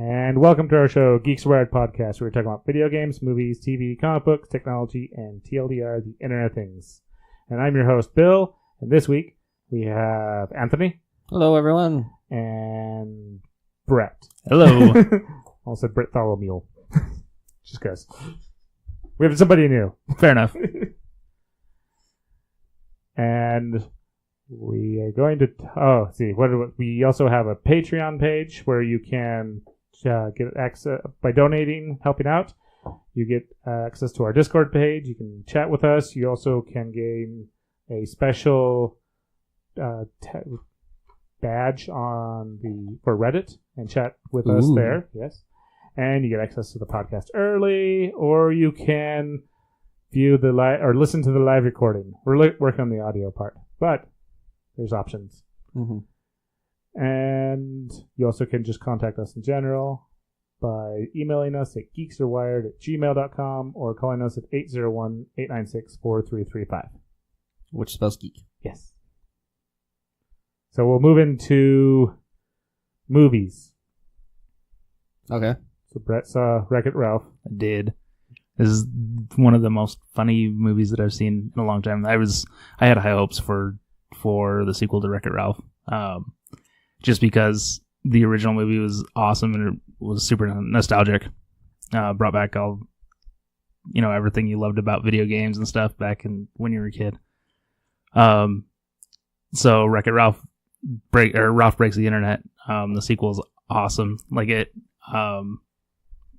And welcome to our show, Geeks Wired Podcast, where we're talking about video games, movies, TV, comic books, technology, and TLDR, the Internet of Things. And I'm your host, Bill, and this week we have Anthony. Hello, everyone. And Brett. Hello. Also Brett Tholomew. Just because. We have somebody new. Fair enough. And we are going to... we also have a Patreon page where you can get access by donating, helping out. You get access to our Discord page. You can chat with us. You also can gain a special badge for Reddit and chat with us there. Yes, and you get access to the podcast early, or you can view the or listen to the live recording. We're working on the audio part, but there's options. Mm-hmm. And you also can just contact us in general by emailing us at geeksarewired@gmail.com or calling us at 801-896-4335. Which spells geek. Yes. So we'll move into movies. Okay. So Brett saw Wreck-It Ralph. I did. This is one of the most funny movies that I've seen in a long time. I had high hopes for the sequel to Wreck-It Ralph. Just because the original movie was awesome and it was super nostalgic. Brought back all, everything you loved about video games and stuff back when you were a kid. So Wreck-It Ralph Ralph Breaks the Internet. The sequel is awesome. Like it,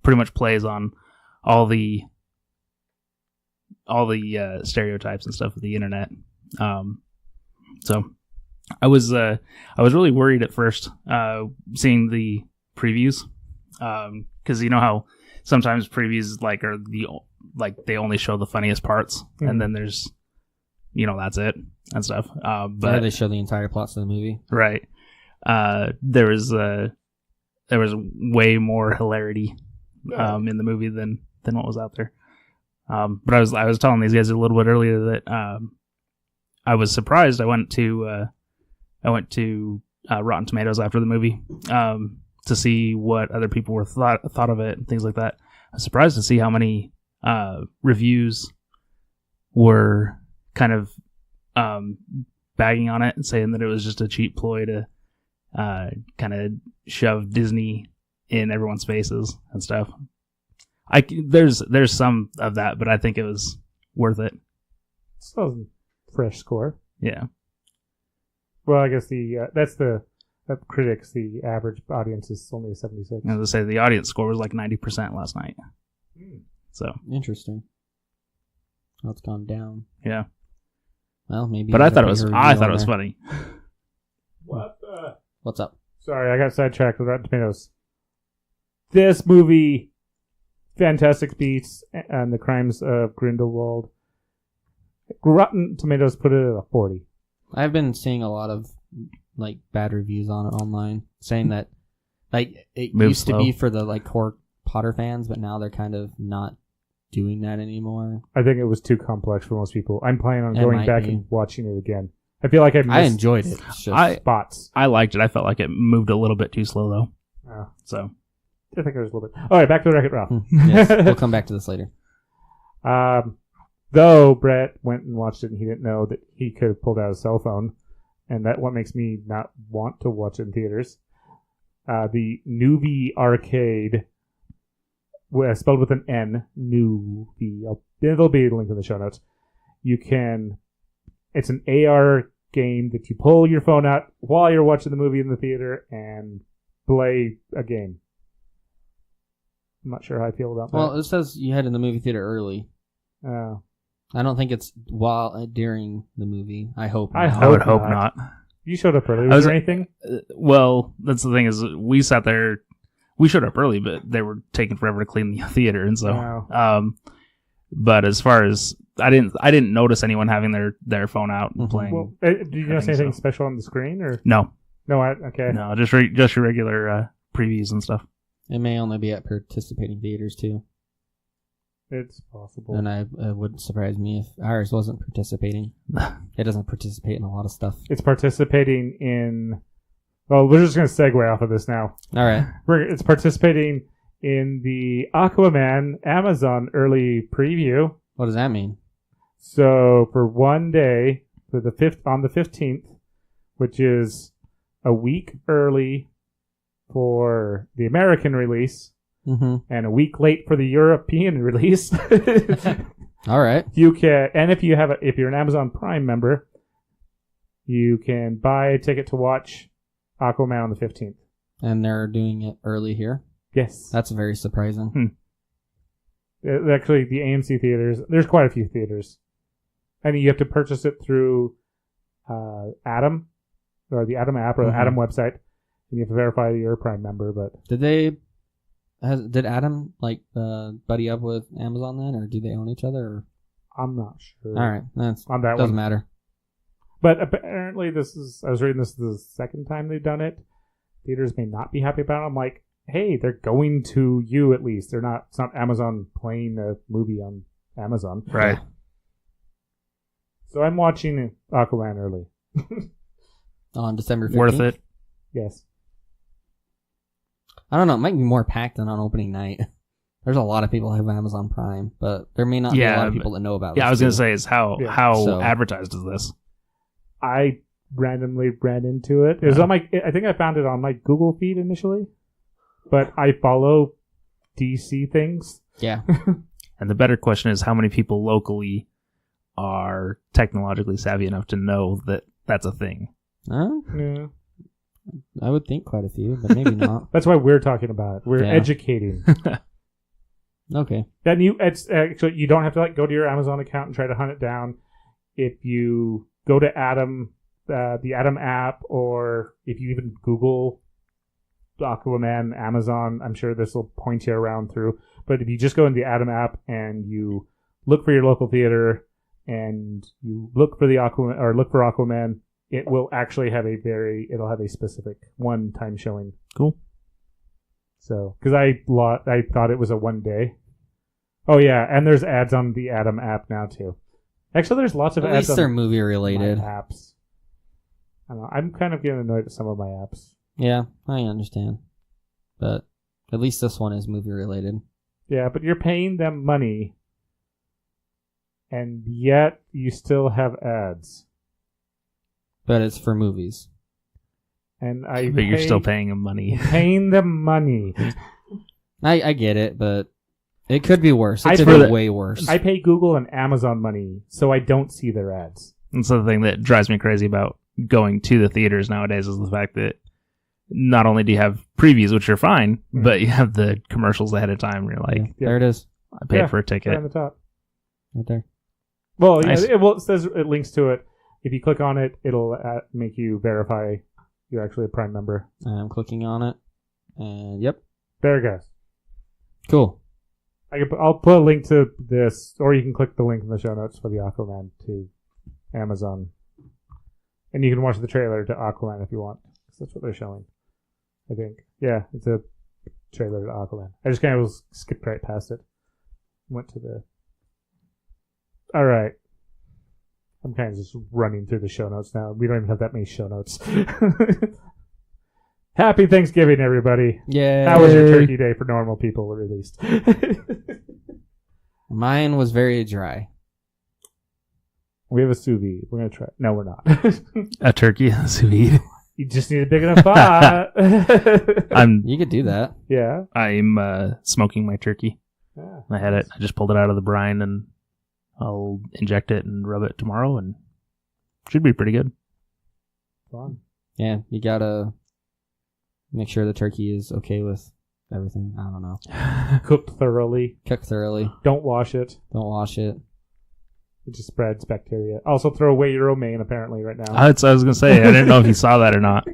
pretty much plays on all the stereotypes and stuff of the internet. So I was really worried at first, seeing the previews, because you know how sometimes previews they only show the funniest parts, and then there's, that's it and stuff. But they show the entire plots of the movie, right? There was way more hilarity in the movie than what was out there. But I was telling these guys a little bit earlier that I was surprised. I went to Rotten Tomatoes after the movie to see what other people were thought of it and things like that. I was surprised to see how many reviews were kind of bagging on it and saying that it was just a cheap ploy to kind of shove Disney in everyone's faces and stuff. There's some of that, but I think it was worth it. So fresh score. Yeah. Well, I guess that's the critics. The average audience is only a 76. As I say, the audience score was like 90% last night. So interesting. Well, it's gone down. Yeah. Well, maybe. But I thought it was funny. What's up? Sorry, I got sidetracked with Rotten Tomatoes. This movie, Fantastic Beasts and the Crimes of Grindelwald. Rotten Tomatoes put it at a 40. I've been seeing a lot of bad reviews on it online, saying that it used to be for the core Potter fans, but now they're kind of not doing that anymore. I think it was too complex for most people. I'm planning on going back and watching it again. I feel like I enjoyed it. Spots. I liked it. I felt like it moved a little bit too slow though. So I think there was a little bit. All right, back to Wreck-It Ralph. Yes, we'll come back to this later. Though Brett went and watched it and he didn't know that he could have pulled out his cell phone, and that what makes me not want to watch it in theaters. The Noovie ARcade, spelled with an N, Noovie. There'll be a link in the show notes. It's an AR game that you pull your phone out while you're watching the movie in the theater and play a game. I'm not sure how I feel about that. Well, it says you head in the movie theater early. I don't think it's during the movie. I hope not. I would hope not. You showed up early. Was there anything? Well, that's the thing is we sat there. We showed up early, but they were taking forever to clean the theater, and so. Wow. But as far as I didn't notice anyone having their phone out and playing. Well, did you notice anything special on the screen or no? No, okay. No, just your regular previews and stuff. It may only be at participating theaters too. It's possible. And it wouldn't surprise me if ours wasn't participating. It doesn't participate in a lot of stuff. It's participating in Well, we're just going to segue off of this now. All right. It's participating in the Aquaman Amazon early preview. What does that mean? So for one day, on the 15th, which is a week early for the American release, and a week late for the European release. All right. You can, and if you're an Amazon Prime member, you can buy a ticket to watch Aquaman on the 15th. And they're doing it early here? Yes. That's very surprising. Actually, the AMC theaters, there's quite a few theaters. And you have to purchase it through Atom, or the Atom app, or the Atom website. And you have to verify that you're a Prime member. But did Atom buddy up with Amazon then, or do they own each other? Or? I'm not sure. All right, on that doesn't matter. But apparently, I was reading this is the second time they've done it. Theaters may not be happy about it. I'm like, hey, they're going to you at least. They're not. It's not Amazon playing a movie on Amazon, right? So I'm watching Aquaman early on December 15th. Worth it. Yes. I don't know. It might be more packed than on opening night. There's a lot of people who have Amazon Prime, but there may not be a lot of people that know about it. Yeah, I was going to say, is how advertised is this? I randomly ran into it. It was on I think I found it on my Google feed initially, but I follow DC things. Yeah. And the better question is, how many people locally are technologically savvy enough to know that that's a thing? Yeah. I would think quite a few, but maybe not. That's why we're talking about it. We're educating. Okay. And it's actually, you don't have to go to your Amazon account and try to hunt it down. If you go to Atom, the Atom app, or if you even Google Aquaman Amazon, I'm sure this will point you around through. But if you just go in the Atom app and you look for your local theater and you look for the Aquaman, or look for Aquaman, it will actually have it'll have a specific one-time showing. Cool. So, because I thought it was a one day. Oh yeah, and there's ads on the Atom app now too. Actually, there's lots of ads. At least they're movie related apps. I don't know. I'm kind of getting annoyed at some of my apps. Yeah, I understand, but at least this one is movie related. Yeah, but you're paying them money, and yet you still have ads. But it's for movies. And but you're still paying them money. Paying them money. I get it, but it could be worse. It could be way worse. I pay Google and Amazon money, so I don't see their ads. That's the thing that drives me crazy about going to the theaters nowadays is the fact that not only do you have previews, which are fine, but you have the commercials ahead of time. Where you're like, there it is. I paid for a ticket. Right on the top. Right there. Well, nice. Yeah, it says it links to it. If you click on it, it'll make you verify you're actually a Prime member. I'm clicking on it, and yep. There it goes. Cool. I'll put a link to this, or you can click the link in the show notes for the Aquaman to Amazon. And you can watch the trailer to Aquaman if you want, because that's what they're showing, I think. Yeah, it's a trailer to Aquaman. I just kind of skipped right past it. Went to the... Alright. I'm kind of just running through the show notes now. We don't even have that many show notes. Happy Thanksgiving, everybody. Yay. How was your turkey day for normal people, at least? Mine was very dry. We have a sous vide. We're going to try. No, we're not. A turkey sous vide. You just need a big enough pot. You could do that. Yeah. I'm smoking my turkey. Yeah. I had it. I just pulled it out of the brine, and I'll inject it and rub it tomorrow, and should be pretty good. Fun. Yeah, you gotta make sure the turkey is okay with everything. I don't know. Cooked thoroughly. Cook thoroughly. Don't wash it. Don't wash it. It just spreads bacteria. Also, throw away your romaine, apparently, right now. I was going to say, I didn't know if you saw that or not.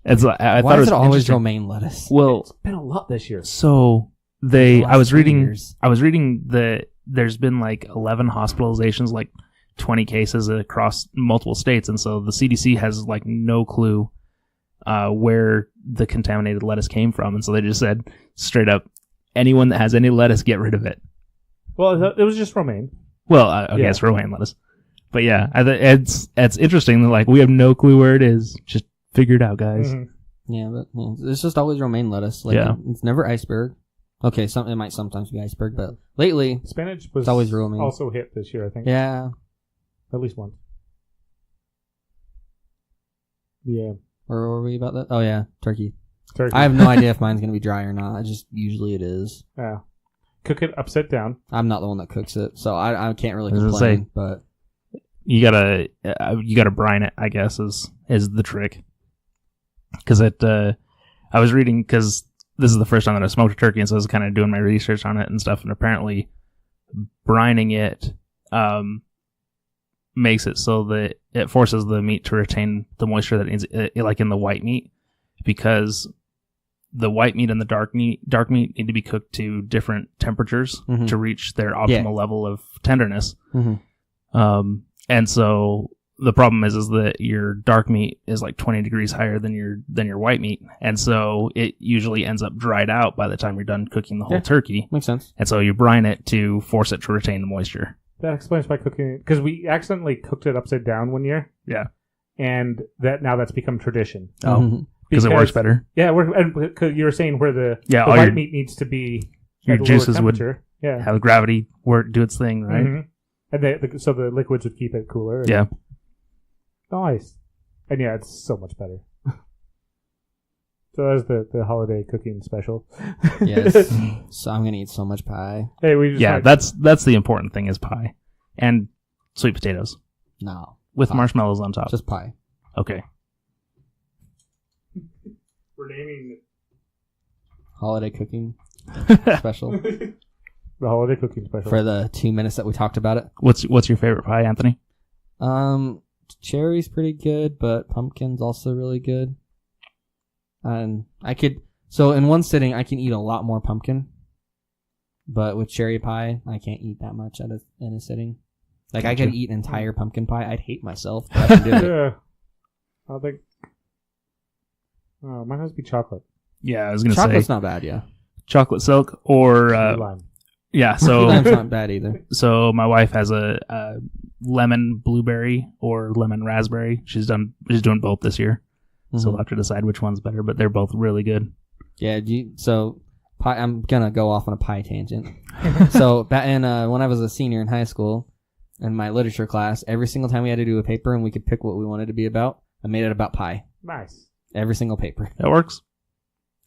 It's I Why thought is it was always romaine lettuce? Well, it's been a lot this year. So I was reading that there's been like 11 hospitalizations, like 20 cases across multiple states, and so the CDC has like no clue where the contaminated lettuce came from, and so they just said straight up, anyone that has any lettuce, get rid of it. Well, it was just romaine. Well, okay, it's romaine lettuce, but yeah, it's interesting that like we have no clue where it is. Just Figure it out, guys. Mm-hmm. Yeah, but it's just always romaine lettuce. Like, it's never iceberg. Okay, it might sometimes be iceberg, but lately spinach was always romaine. Also hit this year, I think. Yeah, at least once. Yeah. Where were we about that? Oh yeah, turkey. I have no idea if mine's gonna be dry or not. Usually it is. Yeah. Cook it upside down. I'm not the one that cooks it, so I can't really complain. But you gotta brine it, I guess, is the trick. Because I was reading, because this is the first time that I smoked a turkey, and so I was kind of doing my research on it and stuff. And apparently, brining it makes it so that it forces the meat to retain the moisture that is like in the white meat, because the white meat and the dark meat need to be cooked to different temperatures to reach their optimal level of tenderness. And so the problem is that your dark meat is like 20 degrees higher than your white meat, and so it usually ends up dried out by the time you're done cooking the whole turkey. Makes sense. And so you brine it to force it to retain the moisture. That explains why cooking it, because we accidentally cooked it upside down one year. Yeah, and that's become tradition. Oh, because it works better. Yeah, because you were saying where the white meat needs to be. Your juices would have the gravity do its thing, right? Mm-hmm. And so the liquids would keep it cooler. Yeah. Nice. And yeah, it's so much better. So that's the holiday cooking special. Yes. So I'm gonna eat so much pie. Hey, that's the important thing is pie. And sweet potatoes. No. With pie. Marshmallows on top. Just pie. Okay. We're naming holiday cooking special. The holiday cooking special. For the 2 minutes that we talked about it. What's your favorite pie, Anthony? Cherry's pretty good, but pumpkin's also really good. And in one sitting, I can eat a lot more pumpkin. But with cherry pie, I can't eat that much in a sitting. Like, I could eat an entire pumpkin pie. I'd hate myself, but I can do it. Yeah. I think... Oh, mine has to be chocolate. Yeah, I was going to say... Chocolate's not bad, yeah. Chocolate silk or... lime. Yeah, so... Lime's not bad either. So my wife has a lemon blueberry or lemon raspberry. She's doing both this year. So we'll have to decide which one's better, but they're both really good. Yeah, pie, I'm going to go off on a pie tangent. So when I was a senior in high school, in my literature class, every single time we had to do a paper and we could pick what we wanted to be about, I made it about pie. Nice. Every single paper. That works.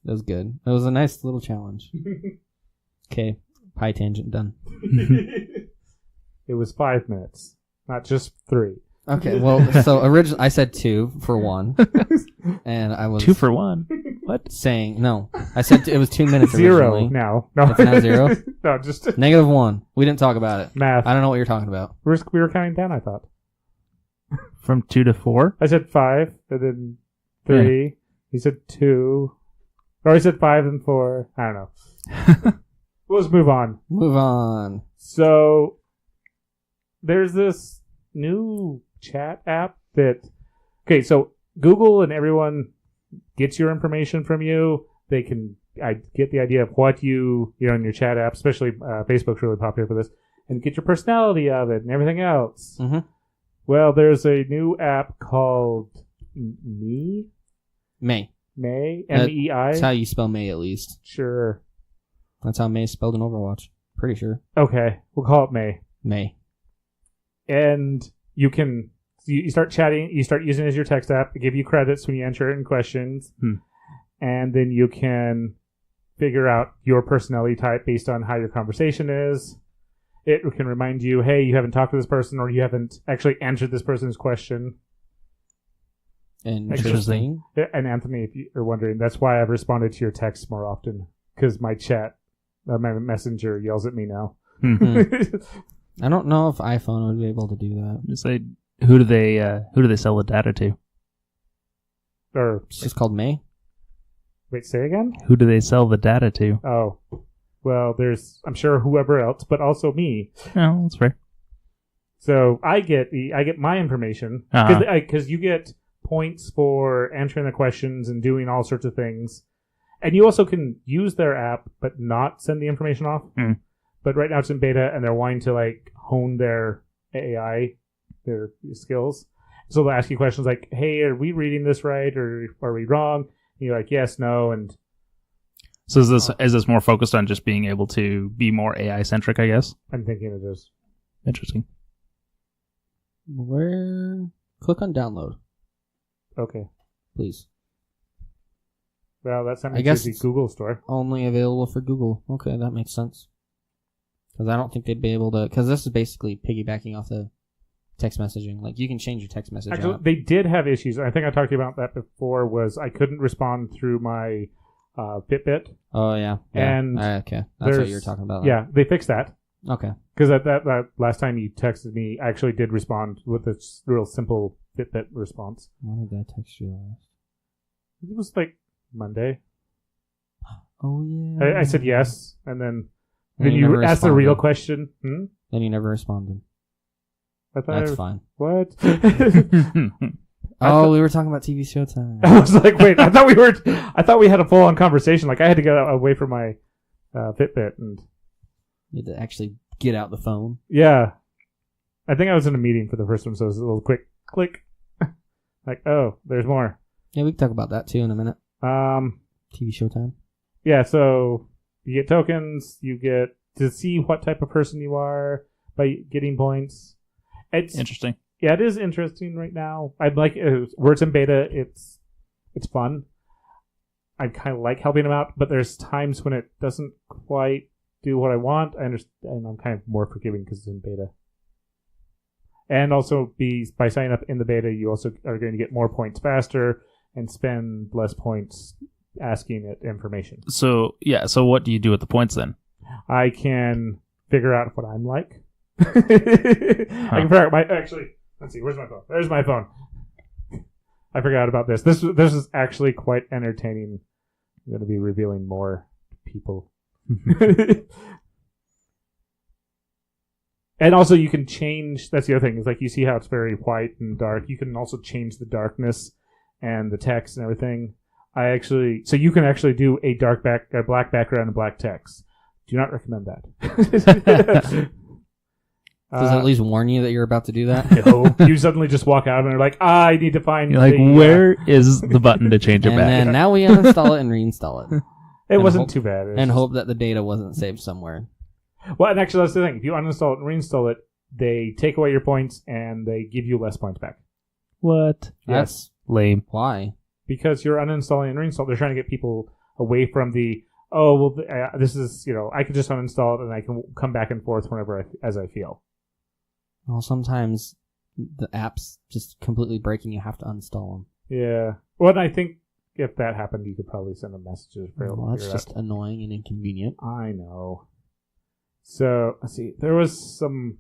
It was good. It was a nice little challenge. Okay, pie tangent done. It was 5 minutes, not just 3. Okay, well, so originally I said 2 for 1, and I was 2 for 1. What? Saying no. I said it was 2 minutes. 0 originally. now. No, it's now 0. No, just -1. We didn't talk about it. Math. I don't know what you're talking about. We were counting down. I thought from 2 to 4. I said 5, and then 3. Yeah. He said 2. Or he said 5 and 4. I don't know. Let's move on. Move on. So there's this new chat app okay, so Google and everyone gets your information from you. They can get the idea of what you in your chat app, especially Facebook's really popular for this, and get your personality of it and everything else. Mm-hmm. Well, there's a new app called May. MEI. MEI. That's how you spell May, at least. Sure. That's how May is spelled in Overwatch. Pretty sure. Okay, we'll call it May. May. And you start chatting, you start using it as your text app. It give you credits when you enter it in questions. And then you can figure out your personality type based on how your conversation is. It can remind you, hey, you haven't talked to this person, or you haven't actually answered this person's question. Interesting. And Anthony, if you're wondering, that's why I've responded to your texts more often, because my chat, my messenger yells at me now. I don't know if iPhone would be able to do that. Just say, who do they sell the data to? Or it's just called May. Wait, say again? Who do they sell the data to? Oh, well, there's I'm sure whoever else, but also me. Oh, that's fair. So I get my information because you get points for answering the questions and doing all sorts of things, and you also can use their app but not send the information off. But right now it's in beta, and they're wanting to hone their AI, their skills. So they'll ask you questions like, "Hey, are we reading this right, or are we wrong?" And you're like, "Yes, no," and so is this more focused on just being able to be more AI centric? I guess. I'm thinking it is. Interesting. Click on download, Okay. please. Well, that's I guess the Google store. Only available for Google. Okay, that makes sense. Because I don't think they'd be able to. Because this is basically piggybacking off the text messaging. Like, you can change your text message. Actually, out. they did have issues. I think I talked to you about that before. Was I couldn't respond through my Fitbit. Oh yeah. And okay, that's what you were talking about. Yeah, they fixed that. Okay. Because that last time you texted me, I actually did respond with a real simple Fitbit response. When did I text you last? It was like Monday. Oh yeah. I said yes, and then you you asked the real question. Then you never responded. I thought That's fine. What? We were talking about TV Showtime. I was like, wait, I thought we had a full-on conversation. Like, I had to get away from my Fitbit, and you had to actually get out the phone. Yeah, I think I was in a meeting for the first one, so it was a little quick click. Like, oh, there's more. Yeah, we can talk about that too in a minute. TV Showtime. Yeah, so you get tokens. You get to see what type of person you are by getting points. It's interesting. Yeah, it is interesting right now. I'd like where it's in beta. It's fun. I kind of like helping them out, but there's times when it doesn't quite do what I want. I understand, and I'm kind of more forgiving because it's in beta. And also, by signing up in the beta, you also are going to get more points faster and spend less points asking it information. So what do you do with the points then? I can figure out what I'm like. I can figure out actually. Let's see. Where's my phone? There's my phone. I forgot about this. This is actually quite entertaining. I'm going to be revealing more people. And also, you can change. That's the other thing. Is like you see how it's very white and dark. You can also change the darkness and the text and everything. So you can actually do a black background and black text. Do not recommend that. Does it at least warn you that you're about to do that? No. You suddenly just walk out and are like, I need to find. You're like, where is the button to change it back? And then now we uninstall it and reinstall it. It wasn't too bad. And hope that the data wasn't saved somewhere. Well, and actually, that's the thing. If you uninstall it and reinstall it, they take away your points and they give you less points back. What? That's lame. Why? Because you're uninstalling and reinstalling. They're trying to get people away from this is, I can just uninstall it and I can come back and forth whenever as I feel. Well, sometimes the app's just completely breaking. You have to uninstall them. Yeah. Well, and I think if that happened, you could probably send them messages. Well, that's just annoying and inconvenient. I know. So, let's see. There was some...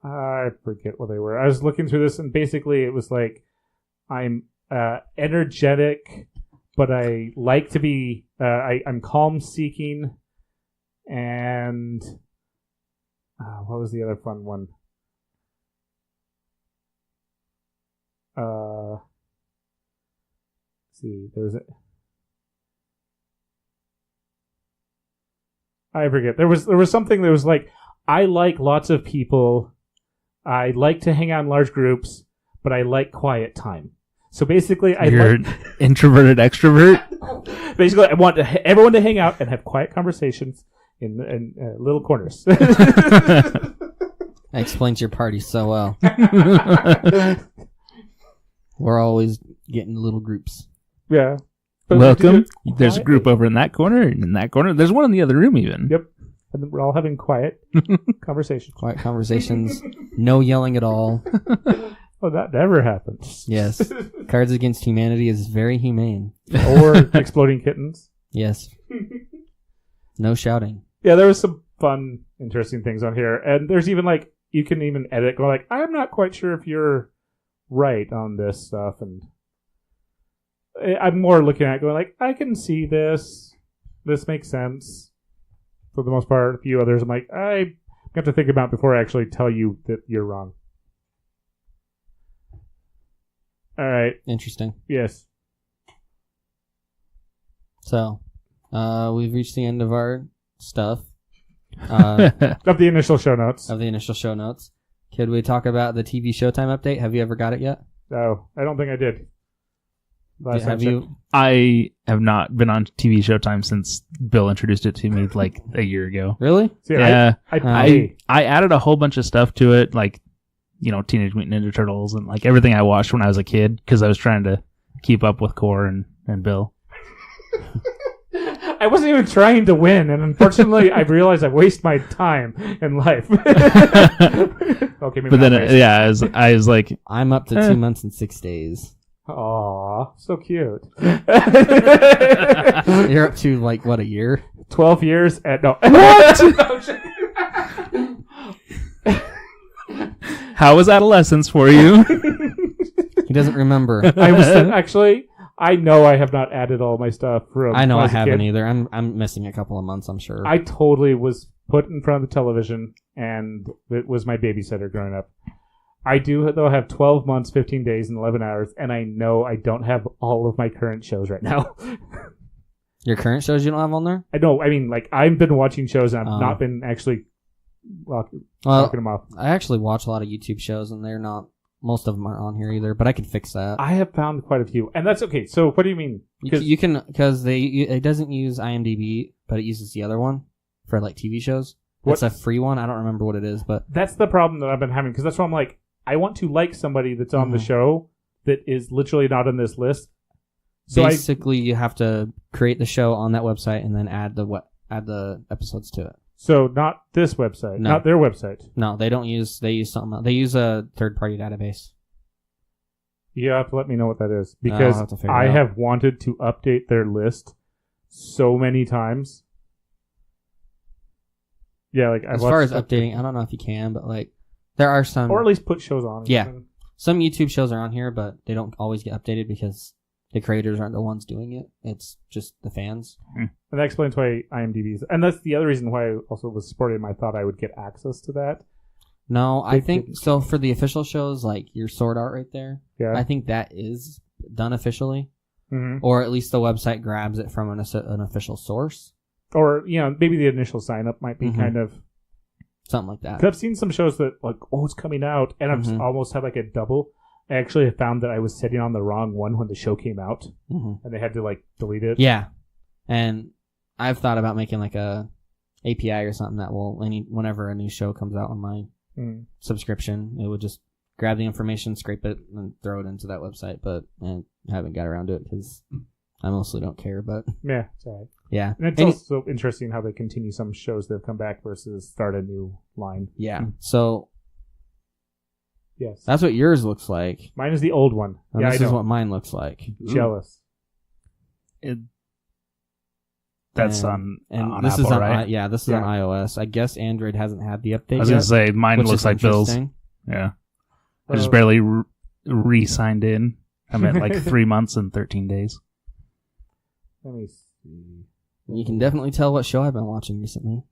I forget what they were. I was looking through this, and basically it was like, I'm energetic, but I like to be... I'm calm-seeking, and... what was the other fun one? Let's see, there's I forget. There was something that was like, I like lots of people. I like to hang out in large groups, but I like quiet time. So basically, you're an introverted extrovert. Basically, I want everyone to hang out and have quiet conversations in little corners. That explains your party so well. We're always getting little groups. Yeah. But welcome. There's a group over in that corner, and in that corner. There's one in the other room even. Yep. And then we're all having quiet conversations. Quiet conversations. No yelling at all. Oh, that never happens. Yes. Cards Against Humanity is very humane. Or exploding kittens. Yes. No shouting. Yeah, there was some fun, interesting things on here. And there's even like, you can even edit, go like, I'm not quite sure if you're right on this stuff. And I'm more looking at it going like, I can see this. This makes sense. For the most part, a few others, I'm like, I have to think about before I actually tell you that you're wrong. All right. Interesting. Yes. So, we've reached the end of our stuff. Of the initial show notes. Could we talk about the TV Showtime update? Have you ever got it yet? No, I don't think I did. Have you? I have not been on TV Showtime since Bill introduced it to me like a year ago. Really? See, Yeah. I added a whole bunch of stuff to it, like, Teenage Mutant Ninja Turtles and like everything I watched when I was a kid because I was trying to keep up with Core and Bill. I wasn't even trying to win, and unfortunately, I realized I waste my time in life. Okay, maybe But then, waste. I was like, I'm up to 2 months and 6 days. Aw, so cute. You're up to like what, a year? 12 years and no. what? How was adolescence for you? He doesn't remember. I was actually. I know I have not added all my stuff from. I know when I was a haven't kid. either. I'm missing a couple of months, I'm sure. I totally was put in front of the television, and it was my babysitter growing up. I do, though, have 12 months, 15 days, and 11 hours, and I know I don't have all of my current shows right now. Your current shows you don't have on there? I know. I mean, like, I've been watching shows, and I've not been actually locking them off. I actually watch a lot of YouTube shows, and they're not. Most of them aren't on here either, but I can fix that. I have found quite a few, and that's okay. So, what do you mean? You can, because it doesn't use IMDb, but it uses the other one for like TV shows. It's a free one. I don't remember what it is, but that's the problem that I've been having, because that's why I'm like, I want to like somebody that's on the show that is literally not on this list. So basically, you have to create the show on that website and then add the episodes to it. So not this website, not their website. No, they don't use. They use something else. They use a third-party database. You have to let me know what that is, because I have wanted to update their list so many times. Yeah, like as far as updating, I don't know if you can, but like there are some, or at least put shows on. Yeah, some YouTube shows are on here, but they don't always get updated because the creators aren't the ones doing it. It's just the fans. And that explains why IMDb's, and that's the other reason why I also was supported. I thought I would get access to that. No, I think so. For the official shows, like your Sword Art right there, yeah, I think that is done officially, or at least the website grabs it from an official source. Or, maybe the initial sign up might be kind of something like that. 'Cause I've seen some shows that like, oh, it's coming out, and I've almost had like a double. I actually have found that I was sitting on the wrong one when the show came out, and they had to like delete it. Yeah, and I've thought about making like a API or something that will whenever a new show comes out on my subscription, it would just grab the information, scrape it, and throw it into that website. But I haven't got around to it because I mostly don't care. But yeah, it's all right. Yeah, and it's also interesting how they continue some shows that have come back versus start a new line. Yeah, so. Yes. That's what yours looks like. Mine is the old one. And this is what mine looks like. Jealous. That's on this Apple, is on, right? this is on iOS. I guess Android hasn't had the update. I was going to say mine looks like Bill's. Yeah. I just barely re-signed in. I'm at like 3 months and 13 days. Let me see. You can definitely tell what show I've been watching recently.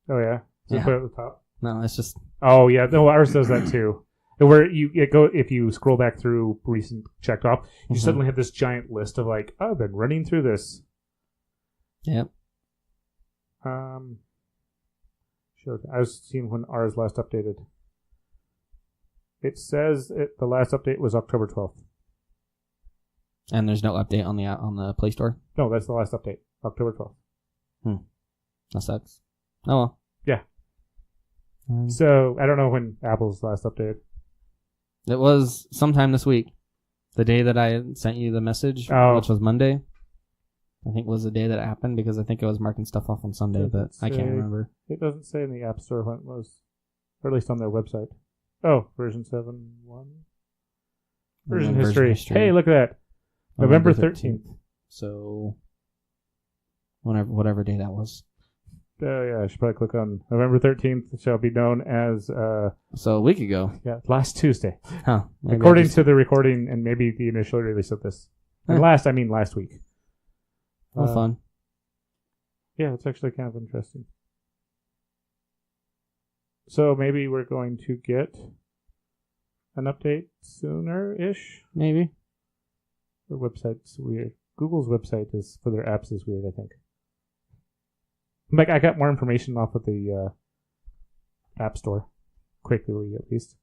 Oh yeah. So put it at the top. No, it's just. Oh yeah, no, ours does that too. Where if you scroll back through recent checked off, you suddenly have this giant list of like, oh, I've been running through this. Yep. Sure. I was seeing when ours last updated. It says the last update was October 12th. And there's no update on the Play Store? No, that's the last update. October 12th. That sucks. Oh well. Yeah. So, I don't know when Apple's last update. It was sometime this week. The day that I sent you the message, which was Monday. I think was the day that it happened because I think I was marking stuff off on Sunday, but I can't remember. It doesn't say in the App Store when it was, or at least on their website. Oh, version 7.1. Version history. Hey, look at that. November 13th. So, whatever day that was. Yeah, I should probably click on November 13th. It shall be known as... So a week ago. Yeah, last Tuesday. Huh. According to the recording and maybe the initial release of this. And last week. Oh, fun. Yeah, it's actually kind of interesting. So maybe we're going to get an update sooner-ish? Maybe. Their website's weird. Google's website is for their apps is weird, I think. Like, I got more information off of the App Store. quickly at least.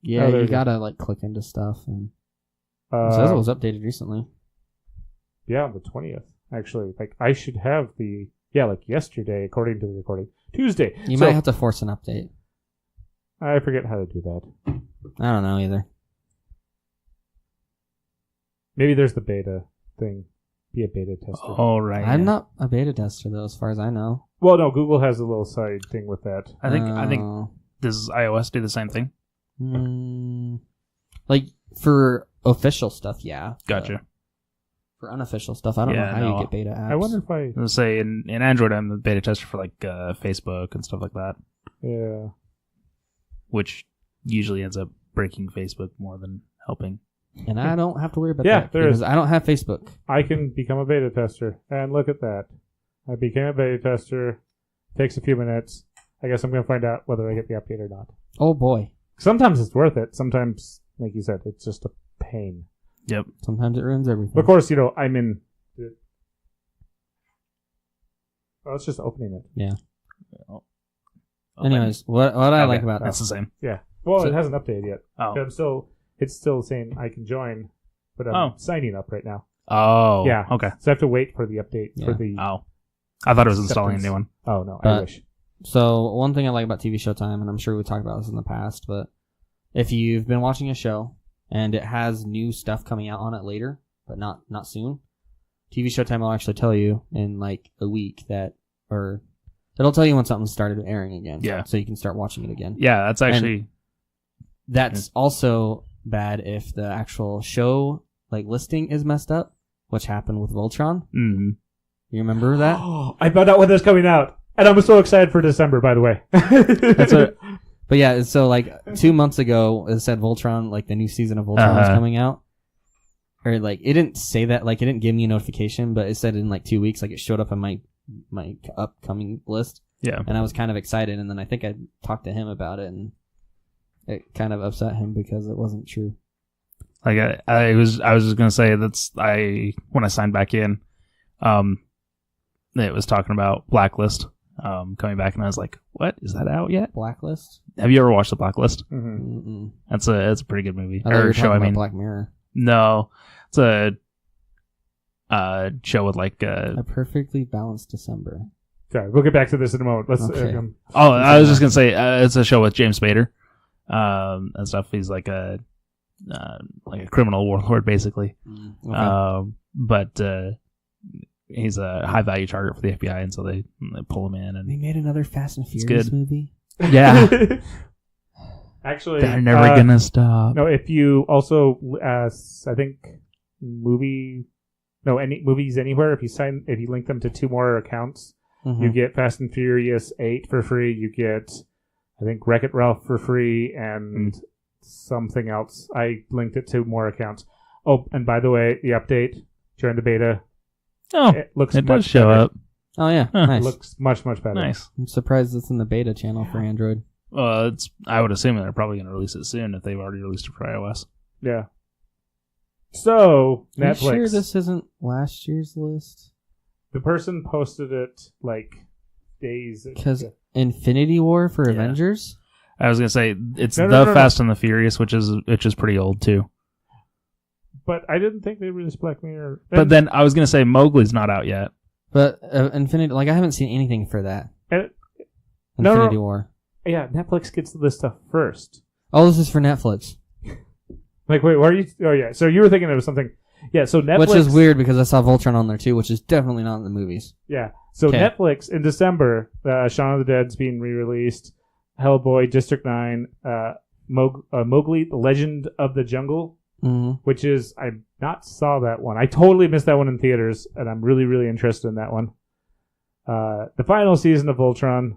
Yeah, you gotta like click into stuff, and it says it was updated recently. Yeah, on the 20th. Actually, like I should have like yesterday, according to the recording. Tuesday. You might have to force an update. I forget how to do that. I don't know either. Maybe there's the beta thing. Be a beta tester. Oh, right. I'm not a beta tester though, as far as I know. Well, no, Google has a little side thing with that. I think does iOS do the same thing? Like for official stuff, yeah. Gotcha. For unofficial stuff, I don't know how you get beta apps. I wonder if I was say in Android, I'm a beta tester for like Facebook and stuff like that. Yeah. Which usually ends up breaking Facebook more than helping. And I don't have to worry about that because I don't have Facebook. I can become a beta tester, and look at that. I became a beta tester. Takes a few minutes. I guess I'm going to find out whether I get the update or not. Oh boy. Sometimes it's worth it. Sometimes, like you said, it's just a pain. Yep. Sometimes it ruins everything. But of course, I'm in... Oh, it's just opening it. Yeah. Anyways, what I like about that's the same. Yeah. Well, it hasn't updated yet. Oh. It's still saying I can join, but I'm signing up right now. Oh. Yeah. Okay. So I have to wait for the update for the... Oh. I thought it was installing a new one. Oh, no. I wish. So one thing I like about TV Showtime, and I'm sure we talked about this in the past, but if you've been watching a show and it has new stuff coming out on it later, but not soon, TV Showtime will actually tell you in like a week or it'll tell you when something started airing again. Yeah. So you can start watching it again. Yeah, that's actually... And that's also bad if the actual show like listing is messed up, which happened with Voltron. Mm-hmm. You remember that? I found out when this coming out, and I'm so excited for December. By the way, but yeah, so like 2 months ago, it said Voltron, like the new season of Voltron was coming out, or like it didn't say that, like it didn't give me a notification, but it said in like 2 weeks, like it showed up on my upcoming list. Yeah, and I was kind of excited, and then I think I talked to him about it, and it kind of upset him because it wasn't true. Like I was just gonna say when I signed back in, it was talking about Blacklist coming back, and I was like, "What, is that out yet?" Blacklist? Have you ever watched The Blacklist? Mm-hmm. It's a pretty good movie. Or show. I mean, Black Mirror. No, it's a show with like a perfectly balanced December. Sorry, we'll get back to this in a moment. Let's. Okay. I was just gonna say it's a show with James Spader and stuff. He's like a criminal warlord, basically. Okay. But he's a high value target for the FBI, and so they pull him in. And they made another Fast and Furious movie. Yeah. Actually, they're never gonna stop. No, if you also, I think, any movies anywhere. If you link them to 2 more accounts, you get Fast and Furious 8 for free. You get, I think, Wreck-It Ralph for free, and something else. I linked it to more accounts. Oh, and by the way, the update during the beta. Oh, it does show up. Oh yeah, nice. It looks much better. Nice. I'm surprised it's in the beta channel for Android. I would assume they're probably going to release it soon if they've already released it for iOS. Yeah. So Are Netflix. you sure this isn't last year's list? The person posted it like days. Because Infinity War for Avengers. I was going to say it's No. Fast and the Furious, which is pretty old too. But I didn't think they released Black Mirror. But then I was going to say Mowgli's not out yet. But Infinity, like I haven't seen anything for that. Infinity War. Yeah, Netflix gets this stuff first. Oh, this is for Netflix. Like, wait, why are you? Oh, yeah. So you were thinking it was something. Yeah. So Netflix, which is weird because I saw Voltron on there too, which is definitely not in the movies. Yeah. So Netflix in December, Shaun of the Dead's being re-released. Hellboy, District 9, Mowgli, The Legend of the Jungle. Which is, I not saw that one. I totally missed that one in theaters, and I'm really, really interested in that one. The final season of Voltron,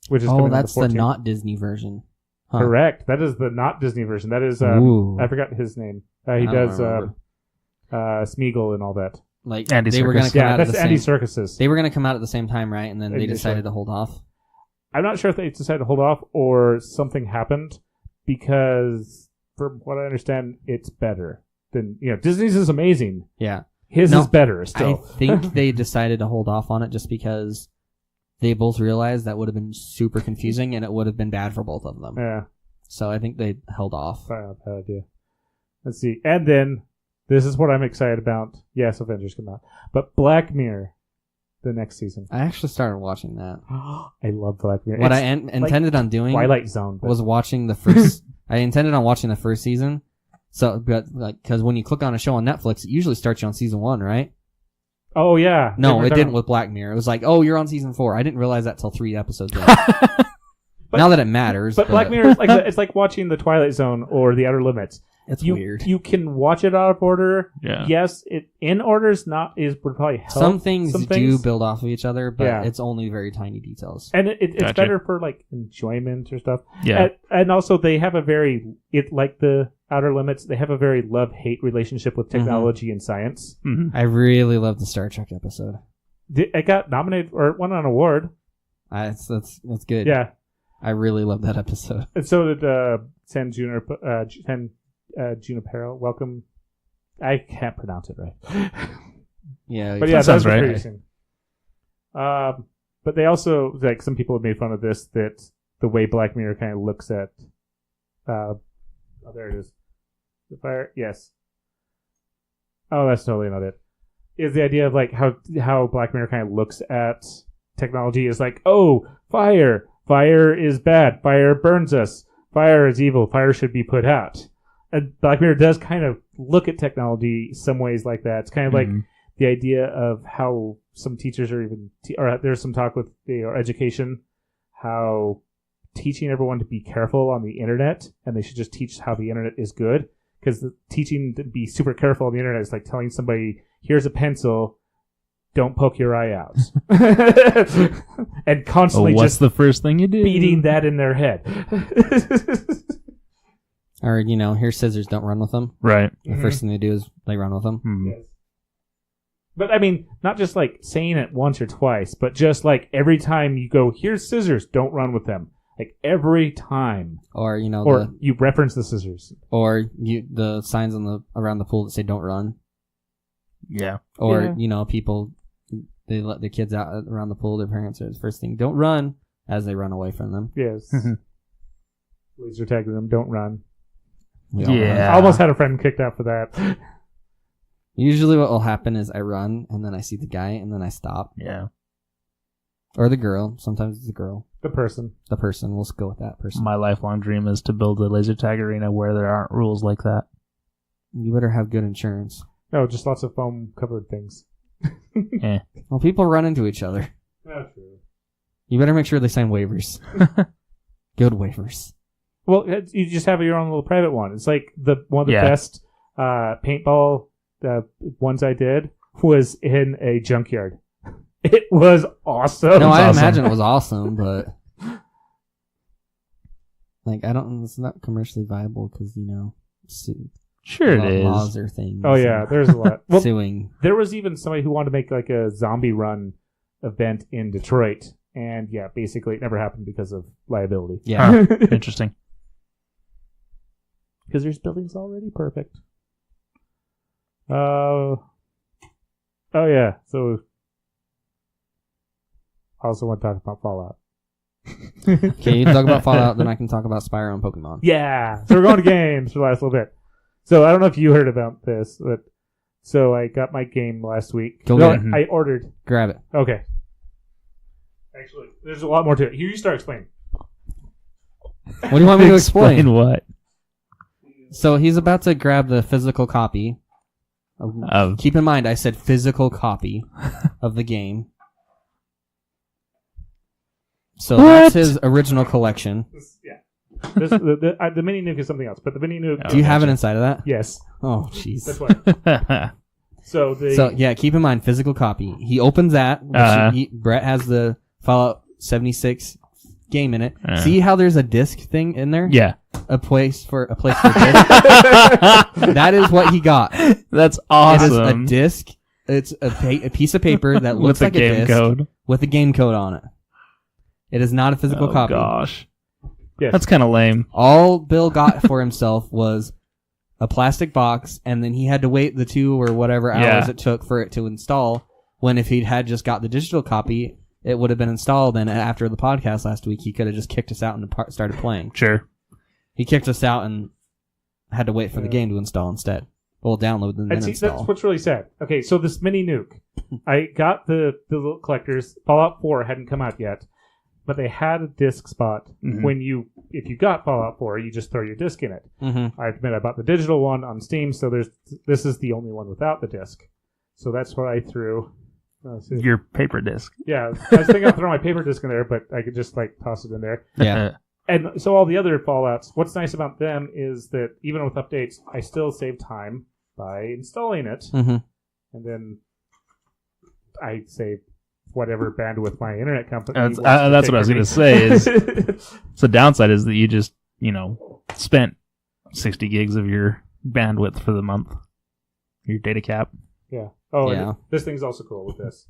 which is coming that's on the 14th. The not Disney version. Huh. Correct. That is the not Disney version. That is, I forgot his name. He does Smeagol and all that. Like Andy they Serkis. were going to come out that's at the Andy same. Serkis's. They were going to come out at the same time, right? And then they decided to hold off. I'm not sure if they decided to hold off or something happened because. From what I understand, it's better than Disney's is amazing. Yeah, his is better still. I think they decided to hold off on it just because they both realized that would have been super confusing and it would have been bad for both of them. Yeah. So I think they held off. Sorry about that idea. Let's see. And then, this is what I'm excited about. Yes, Avengers come out. But Black Mirror, the next season. I actually started watching that. I love Black Mirror. What I intended on doing Twilight Zone was watching the first. I intended on watching the first season. So, but because when you click on a show on Netflix, it usually starts you on season 1, right? Oh yeah. No, it didn't with Black Mirror. It was like, oh, you're on season 4. I didn't realize that till 3 episodes in. Now that it matters. But Black Mirror is like it's like watching the Twilight Zone or the Outer Limits. It's weird. You can watch it out of order. Yeah. Yes, it in order would probably help. Some things do build off of each other, but it's only very tiny details. And it's better for like enjoyment or stuff. Yeah. And also they have like the Outer Limits, they have a very love-hate relationship with technology and science. Mm-hmm. I really love the Star Trek episode. It got nominated or won an award. That's good. Yeah. I really love that episode. And so did San Junipero. Welcome. I can't pronounce it right. Yeah, but yeah, that sounds right. But they also, like, some people have made fun of this, that the way Black Mirror kind of looks at oh, there it is. The fire, yes. Oh, that's totally not it. Is the idea of like how Black Mirror kind of looks at technology is like, oh, fire is bad, fire burns us, fire is evil, fire should be put out. And Black Mirror does kind of look at technology some ways like that. It's kind of like the idea of how some teachers are even, or there's some talk with education, how teaching everyone to be careful on the internet, and they should just teach how the internet is good. Because teaching to be super careful on the internet is like telling somebody, here's a pencil, don't poke your eye out. And constantly what's just the first thing you do? Beating that in their head. Or, here's scissors, don't run with them. Right. The first thing they do is they run with them. Mm-hmm. Yes. But I mean, not just like saying it once or twice, but just like every time you go, here's scissors, don't run with them. Like every time. Or, you reference the scissors. Or the signs around the pool that say don't run. Yeah. Or, people, they let their kids out around the pool, their parents are the first thing, don't run, as they run away from them. Yes. Laser tagging them, don't run. Yeah. I almost had a friend kicked out for that. Usually what will happen is I run, and then I see the guy, and then I stop. Yeah. Or the girl. Sometimes it's the girl. The person. We'll go with that person. My lifelong dream is to build a laser tag arena where there aren't rules like that. You better have good insurance. No, just lots of foam-covered things. Well, people run into each other. That's true. You better make sure they sign waivers. Good waivers. Well, you just have your own little private one. It's like one of the best paintball ones I did was in a junkyard. It was awesome. No, I imagine it was awesome, but like it's not commercially viable because sure it is. Laws or things. Oh yeah, there's a lot. Well, suing. There was even somebody who wanted to make like a zombie run event in Detroit, and basically it never happened because of liability. Yeah, interesting. Because there's buildings already perfect. Oh yeah, so I also want to talk about Fallout. Okay, you talk about Fallout, then I can talk about Spyro and Pokemon. Yeah, so we're going to games for the last little bit. So I don't know if you heard about this, but so I got my game last week. I ordered. Grab it. Okay. Actually, there's a lot more to it. Here, you start explaining. What do you want me to explain? What? So he's about to grab the physical copy. Keep in mind, I said physical copy of the game. So that's his original collection. The mini nuke is something else, but the mini nuke. Do you have it inside of that? Yes. Oh, jeez. That's why. So keep in mind physical copy. He opens that. Brett has the Fallout 76 game in it. See how there's a disc thing in there? Yeah. A place for disc. That is what he got. That's awesome. It is a disc. It's a piece of paper that looks like a game disc code with a game code on it. It is not a physical copy. Oh gosh. Yes. That's kind of lame. All Bill got for himself was a plastic box, and then he had to wait the 2 or whatever hours it took for it to install, when if he'd had just got the digital copy, it would have been installed, and after the podcast last week, he could have just kicked us out and started playing. Sure. He kicked us out and had to wait for the game to install instead. We'll download and then install. That's what's really sad. Okay, so this mini nuke, I got the little collectors. Fallout 4 hadn't come out yet, but they had a disc spot. Mm-hmm. If you got Fallout 4, you just throw your disc in it. Mm-hmm. I admit I bought the digital one on Steam, so this is the only one without the disc. So that's what I threw. Your paper disc. Yeah, I was thinking I'd throw my paper disc in there, but I could just toss it in there. Yeah. And so all the other Fallouts, what's nice about them is that even with updates, I still save time by installing it. Mm-hmm. And then I save whatever bandwidth my internet company That's what I was going to say. Is so the downside is that you just, spent 60 gigs of your bandwidth for the month. Your data cap. Yeah. Oh, yeah. This thing's also cool with this.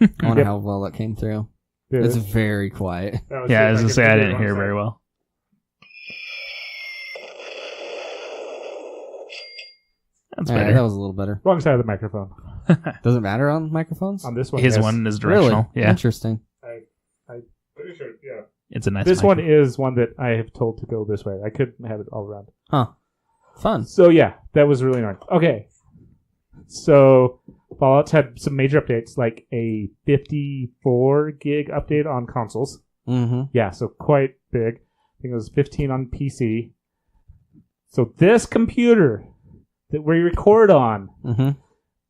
I wonder how well that came through. It's very quiet. Yeah, I was going to say I didn't hear very well. That's better. That was a little better. Wrong side of the microphone. Does it matter on microphones? On this one, His one is directional. Really? Yeah. Interesting. I'm pretty sure, yeah. It's a nice This microphone. one is one that I have told to go this way. I could have it all around. Huh. Fun. So yeah, that was really annoying. Okay. So Fallout's had some major updates, like a 54 gig update on consoles. Mm-hmm. Yeah, so quite big. I think it was 15 on PC. So this computer that we record on,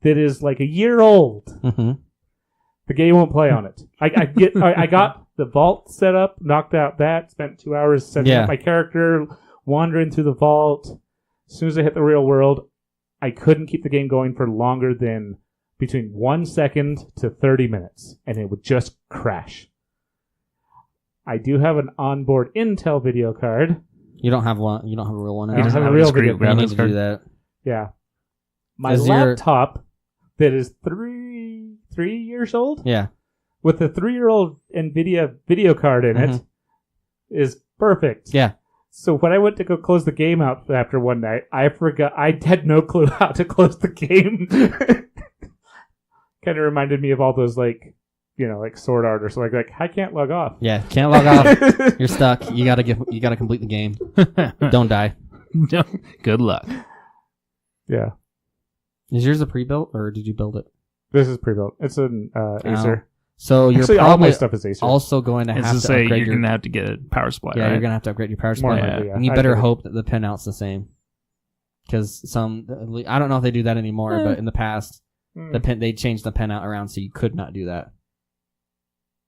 that is like a year old, the game won't play on it. I got the vault set up, knocked out that, spent 2 hours setting up my character, wandering through the vault. As soon as I hit the real world, I couldn't keep the game going for longer than between 1 second to 30 minutes, and it would just crash. I do have an onboard Intel video card. You don't have one. You don't have a real one. I don't have a real video You card. need to do that. Yeah. My laptop that is three years old. Yeah. With a 3-year-old NVIDIA video card in it is perfect. Yeah. So when I went to go close the game out after one night, I forgot. I had no clue how to close the game. Kind of reminded me of all those like Sword Art or something. Like I can't log off. Yeah, can't log off. You're stuck. You gotta complete the game. Don't die. Good luck. Yeah. Is yours a pre-built or did you build it? This is pre-built. It's an Acer. So you're actually probably all my stuff is Acer. Also going to have to upgrade you're going to have to get a power supply. Yeah, right? you're going to have to upgrade your power supply. Likely, yeah. And you better hope that the pinout's the same. Because I don't know if they do that anymore, but in the past, they changed the pinout around so you could not do that.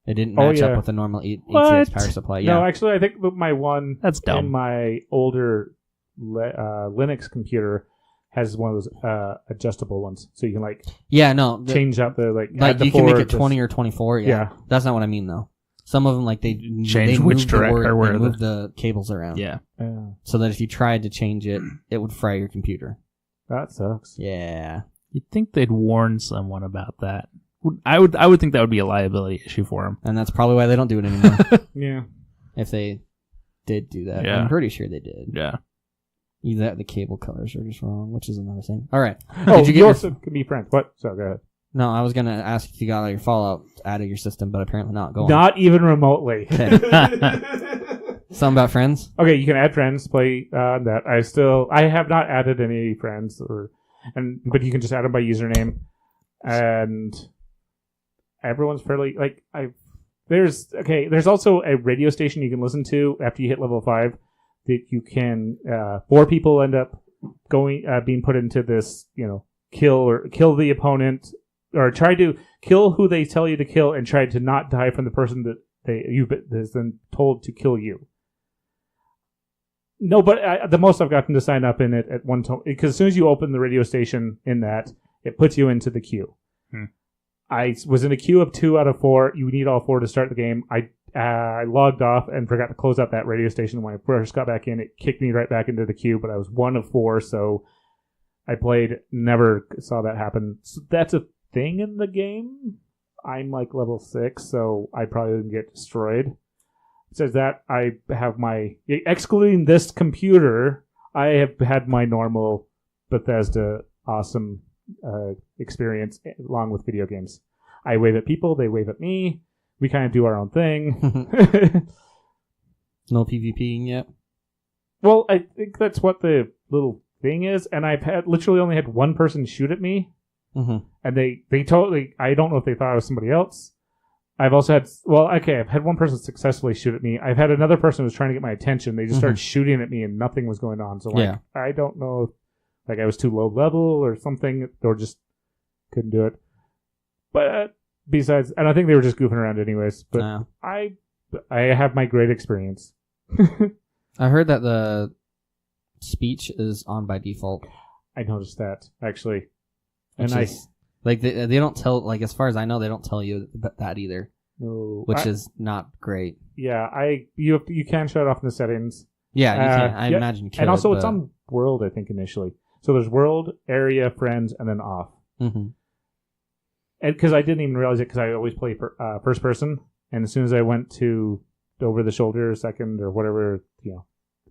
It didn't match up with the normal ATX power supply. Yeah. No, actually, I think my one that's dumb. In my older Linux computer has one of those adjustable ones, so you can change out the you can make it 20 or 24. Yeah, that's not what I mean though. Some of them they change which direction or where they move the cables around. Yeah, so that if you tried to change it, it would fry your computer. That sucks. Yeah, you'd think they'd warn someone about that. I would think that would be a liability issue for them, and that's probably why they don't do it anymore. Yeah, if they did do that, yeah. I'm pretty sure they did. Yeah. Either the cable colors are just wrong, which is another thing. All right. Did you also can be friends. What? So go ahead. No, I was gonna ask if you got all your Fallout out of your system, but apparently not. Go on. Not even remotely. Okay. Something about friends. Okay, you can add friends. Play that. I have not added any friends, but you can just add them by username, and everyone's fairly There's also a radio station you can listen to after you hit level 5. That you can 4 people end up being put into this, kill the opponent or try to kill who they tell you to kill and try to not die from the person that you've been told to kill you. No, but the most I've gotten to sign up in it at one time, because as soon as you open the radio station in that, it puts you into the queue. I was in a queue of 2 out of 4. You need all 4 to start the game. I logged off and forgot to close out that radio station. When I first got back in, it kicked me right back into the queue, but I was 1 of 4, so I played, never saw that happen. So that's a thing in the game. I'm level 6, so I probably didn't get destroyed. It says that I have excluding this computer, I have had my normal Bethesda awesome experience along with video games. I wave at people, they wave at me. We kind of do our own thing. No PvPing yet? Well, I think that's what the little thing is, and I've literally only had one person shoot at me, and they totally, I don't know if they thought I was somebody else. I've also had, I've had one person successfully shoot at me. I've had another person who was trying to get my attention. They just started shooting at me and nothing was going on. So, I don't know if I was too low level or something, or just couldn't do it. But besides, and I think they were just goofing around anyways, but I have my great experience. I heard that the speech is on by default. I noticed that, actually. Like they don't tell, like as far as I know, they don't tell you that either, which is not great. Yeah, you can shut it off in the settings. Yeah, you can. I imagine you can. And also, it's on world, I think, initially. So there's world, area, friends, and then off. And because I didn't even realize it, because I always play first person, and as soon as I went to over the shoulder, second, or whatever,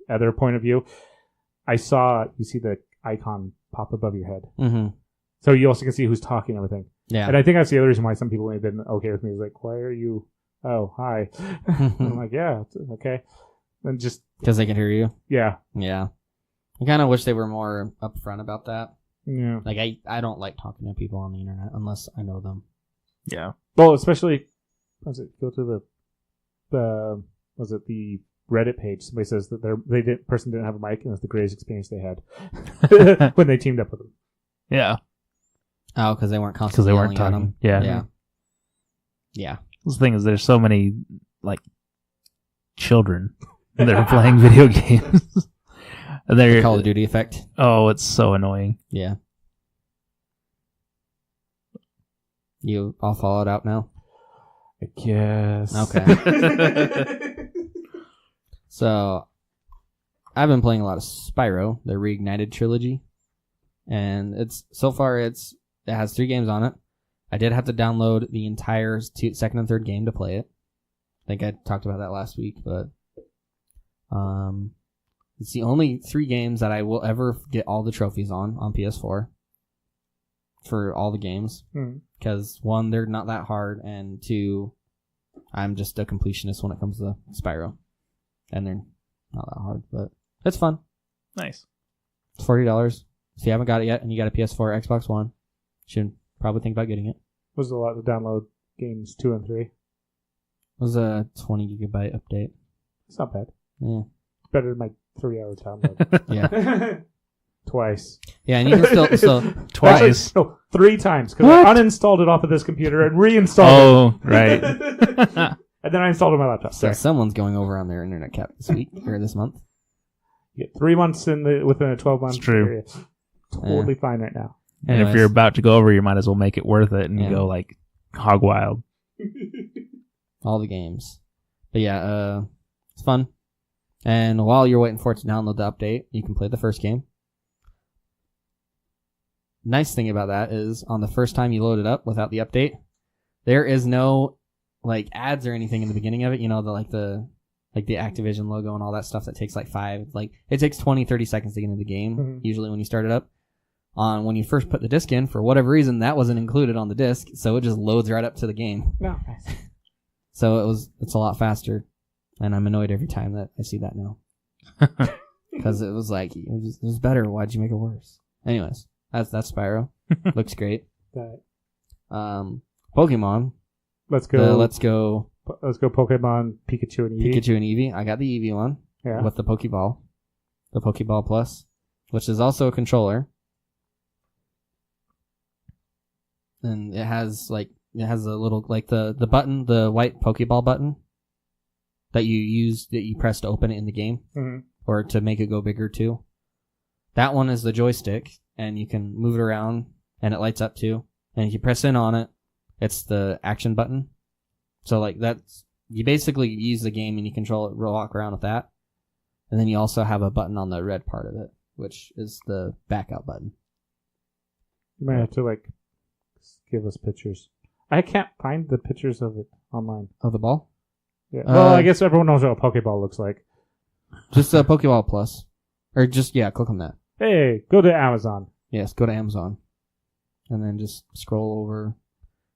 other point of view, you see the icon pop above your head. So you also can see who's talking and everything. Yeah. And I think that's the other reason why some people may have been okay with me. Is like, why are you... Oh, hi. I'm like, yeah, okay. And just... Because they can hear you? Yeah. Yeah. I kind of wish they were more upfront about that. Yeah. Like, I don't like talking to people on the internet unless I know them. Yeah. Well, especially... Go to the Reddit page. Somebody says that person didn't have a mic and it's the greatest experience they had when they teamed up with them. Yeah. Oh, because they weren't constantly yelling at them. Yeah. Yeah. The thing is, there's so many children that are playing video games. The Call of Duty effect. Oh, it's so annoying. Yeah. You all followed out now? I guess. Okay. So, I've been playing a lot of Spyro, the Reignited trilogy. And it has 3 games on it. I did have to download the entire second and third game to play it. I think I talked about that last week, but it's the only 3 games that I will ever get all the trophies on PS4 for all the games. Because 1, they're not that hard, and 2, I'm just a completionist when it comes to Spyro. And they're not that hard, but it's fun. Nice. It's $40. If you haven't got it yet and you got a PS4 or Xbox One, you should probably think about getting it. Was a lot to download games 2 and 3. It was a 20 gigabyte update. It's not bad. Yeah. It's better than my 3-hour download. Yeah. Twice. Yeah, and you can still... Twice? Actually, no, 3 times. Because I uninstalled it off of this computer and reinstalled it. Oh, right. And then I installed it on my laptop. So someone's going over on their internet cap this week, or this month. You get 3 months within a 12-month period. True. Totally fine right now. And if you're about to go over, you might as well make it worth it and go hog wild. All the games. But yeah, it's fun. And while you're waiting for it to download the update, you can play the first game. Nice thing about that is on the first time you load it up without the update, there is no ads or anything in the beginning of it. The Activision logo and all that stuff that takes 5. It takes 20-30 seconds to get into the game, usually when you start it up. When you first put the disc in, for whatever reason, that wasn't included on the disc, so it just loads right up to the game. No. So it's a lot faster, and I'm annoyed every time that I see that now. Because it was it was better. Why'd you make it worse? Anyways, that's Spyro. Looks great. Pokemon. Let's go. Let's go Pokemon Pikachu and Eevee. Pikachu and Eevee. I got the Eevee one with the Pokeball. The Pokeball Plus, which is also a controller. And it has a little the button, the white Pokeball button that you press to open it in the game or to make it go bigger too. That one is the joystick, and you can move it around and it lights up too. And if you press in on it, it's the action button. So that's you basically use the game and you control it, walk around with that. And then you also have a button on the red part of it, which is the back out button. You might have to give us pictures. I can't find the pictures of it online. Of the ball? Yeah. Well, I guess everyone knows what a Pokeball looks like. Just a Pokeball Plus. Or just, click on that. Hey, go to Amazon. Yes, go to Amazon. and then just scroll over.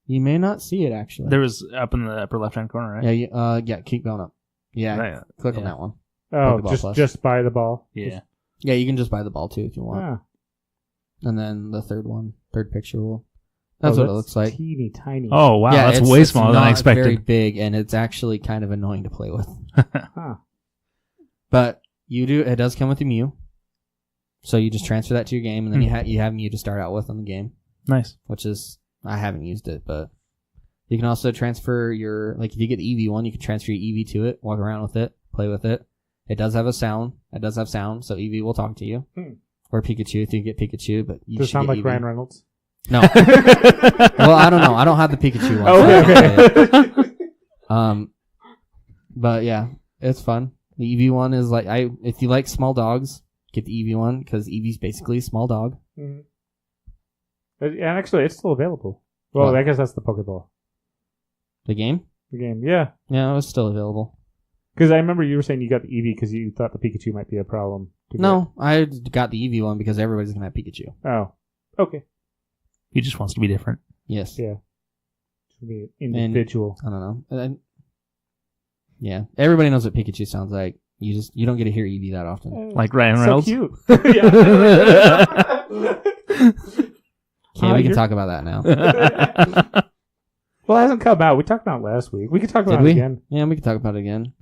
You may not see it actually. There was up in the upper left-hand corner, right? Yeah, keep going up. Yeah, Right. click on that one. Oh, Pokeball just buy the ball. Yeah. Yeah, you can just buy the ball too if you want. Ah. And then the third picture will. That's what it looks like. Teeny tiny. Oh wow, Yeah, that's way smaller than I It's expected. very big, and it's actually kind of annoying to play with. Huh. But it does come with a Mew, so you just transfer that to your game, and then you have Mew to start out with on the game. Nice. Which is, I haven't used it, but you can also transfer if you get the Eevee one, you can transfer your Eevee to it, walk around with it, play with it. It does have sound, so Eevee will talk to you. Or Pikachu if you get Pikachu, but you Does it sound like Eevee. Ryan Reynolds? No. Well, I don't know. I don't have the Pikachu one. Okay. But yeah, it's fun. The Eevee one is if you like small dogs, get the Eevee one because Eevee's basically a small dog. Mm-hmm. And actually, it's still available. Well, What? I guess that's the Pokeball. The game? The game, yeah. Yeah, it was still available. Because I remember you were saying you got the Eevee because you thought the Pikachu might be a problem. No, I got the Eevee one because everybody's gonna have Pikachu. Oh, okay. He just wants to be different. Yes. Yeah. To be individual. I don't know. Yeah, everybody knows what Pikachu sounds like. You don't get to hear Eevee that often. Like Ryan Reynolds. So cute. Yeah. Okay, we can talk about that now. Well, it hasn't come out. We talked about it last week. We can talk about Did it we? again. Yeah, we can talk about it again.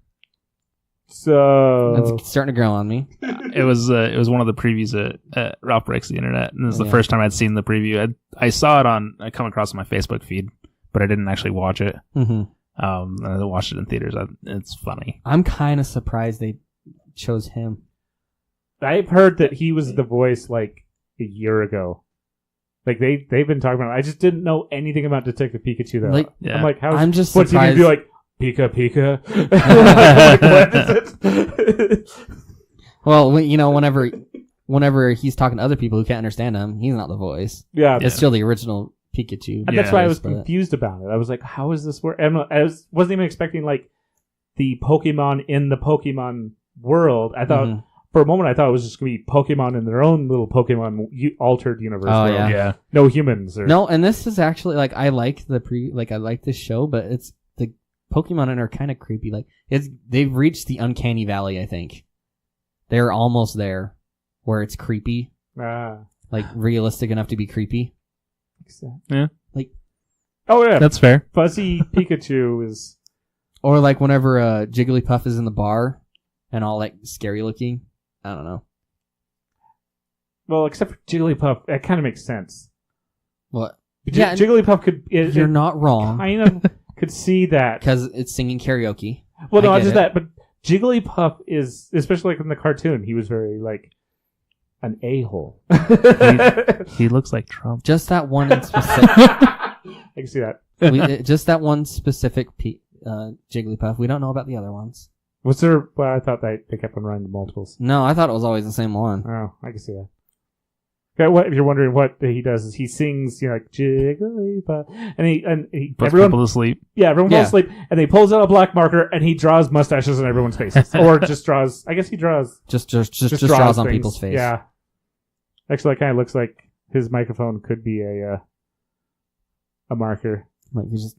So It's starting to grow on me. It was one of the previews at Ralph Breaks the Internet, and this is the first time I'd seen the preview. I saw it I come across my Facebook feed, but I didn't actually watch it. Mm-hmm. And I watched it in theaters. It's funny. I'm kind of surprised they chose him. I've heard that he was the voice like a year ago. Like they've been talking about it. I just didn't know anything about Detective Pikachu though. Like, yeah. I'm like, I'm just what's he gonna surprised. be like? Pika Pika. Like, what is it? Well, whenever he's talking to other people who can't understand him, he's not the voice. Yeah, It's still the original Pikachu. and that's why I was but- confused about it. I was like, how is this work? I wasn't even expecting like the Pokemon in the Pokemon world. I thought for a moment I thought it was just gonna be Pokemon in their own little Pokemon altered universe. Oh, world. yeah. No humans. No, and this is actually I like I like this show, but it's the Pokemon in are kind of creepy. Like they've reached the uncanny valley. I think they're almost there, where it's creepy, like realistic enough to be creepy. Yeah. Oh yeah, That's fair. Fuzzy Pikachu is. Or like whenever Jigglypuff is in the bar and all like scary looking. I don't know. Well, except for Jigglypuff, that kind of makes sense. What? Yeah, Jigglypuff could. You're not wrong. Kind of could see that Because it's singing karaoke. Well, no, I not get just it. that, but Jigglypuff is, especially like in the cartoon, he was very like an a-hole. He looks like Trump. Just that one in specific. I can see that. Just that one specific Jigglypuff. We don't know about the other ones. Was there? Well, I thought they kept on running multiples. No, I thought it was always the same one. Oh, I can see that. Okay, what if you're wondering what he does? Is he sings, like Jigglypuff, and he Puts everyone people to sleep. Yeah, everyone falls asleep, and he pulls out a black marker and he draws mustaches on everyone's faces, or just draws. I guess he draws. Just draws on things. people's face. Yeah. Actually, that kind of looks like his microphone could be a marker. Like he's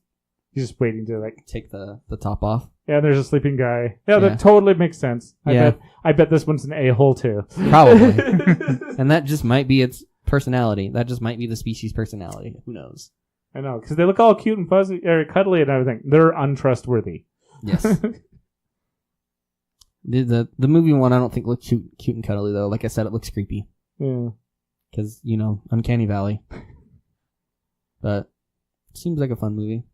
just waiting to like take the top off. Yeah, there's a sleeping guy. Yeah, that totally makes sense. I bet this one's an a-hole too. Probably. And that just might be its personality. That just might be the species' personality. Who knows? I know, because they look all cute and fuzzy, or cuddly and everything. They're untrustworthy. Yes. The movie one I don't think looks cute and cuddly though. Like I said, it looks creepy. Yeah. Because, Uncanny Valley. But it seems like a fun movie.